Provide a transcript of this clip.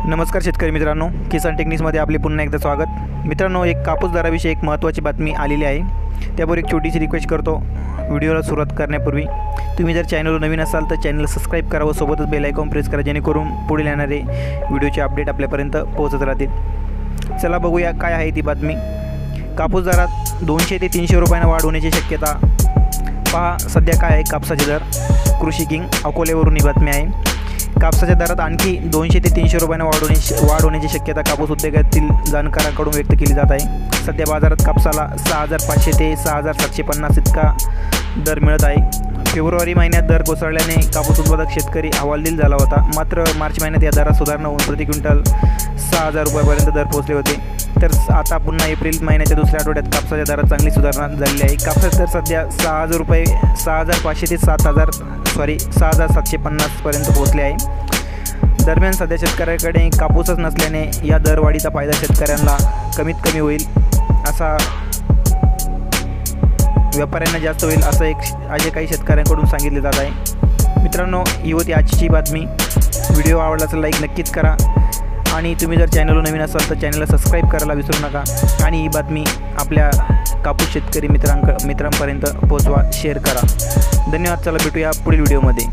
नमस्कार शेतकरी मित्रांनो, किसान टेक्निक्समध्ये आपले पुन्हा एकदा स्वागत। मित्रांनो, एक कापूस दराविषयी एक महत्त्वाची बातमी आलेली आहे। त्यावर एक छोटीशी रिक्वेस्ट करतो। व्हिडिओला सुरुवात करण्यापूर्वी तुम्ही जर चॅनलवर नवीन असाल तर चॅनलला सबस्क्राईब करा व सोबतच बेल आयकॉन प्रेस करा, जेणेकरून पुढील येणारे व्हिडिओचे अपडेट आपल्यापर्यंत पोहोचत राहतील। चला बघूया काय आहे ती बातमी। कापूस दरात 200 ते 300 रुपयांना वाढ होण्याची शक्यता। पहा सध्या काय आहे कापसाचे दर। कृषी किंग अकोलेवरून ही बातमी आहे। कापसाच्या दरात आणखी 200 ते 300 रुपयांना वाढ होण्याची शक्यता कापूस उद्योगातील जाणकारांकडून व्यक्त केली जात आहे। सध्या बाजारात कापसाला 6500 ते 6750 इतका दर मिळत आहे। फेब्रुवारी महिन्यात दर कोसळल्याने कापूस उत्पादक शेतकरी हवालदिल झाला होता। मात्र मार्च महिन्यात या दरात सुधारणा होऊन प्रति क्विंटल 6000 रुपयांपर्यंत दर पोहोचले होते। तर आता पुन्हा एप्रिल महिन्याच्या दुसऱ्या आठवड्यात कापसाच्या दरात चांगली सुधारणा झालेली आहे। कापसाचे दर सध्या 6000 रुपये 6500 ते 6750 पर्यंत पोहोचले आहे। दरम्यान सध्या शेतकऱ्याकडे कापूसच नसल्याने या दरवाढीचा फायदा शेतकऱ्यांना कमीत कमी होईल, असा व्यापाऱ्यांना जास्त होईल असं असे काही शेतकऱ्यांकडून सांगितले जात आहे। मित्रांनो, ही होती आजची बातमी। व्हिडिओ आवडला तर लाईक नक्कीच करा आणि तुम्ही जर चॅनलवर नवीन असाल तर चॅनलला सबस्क्राईब करायला विसरू नका आणि ही बातमी आपल्या कापूस शेतकरी मित्रांपर्यंत पोहोचवा, शेअर करा। धन्यवाद। चला भेटूया पुढील व्हिडिओमध्ये।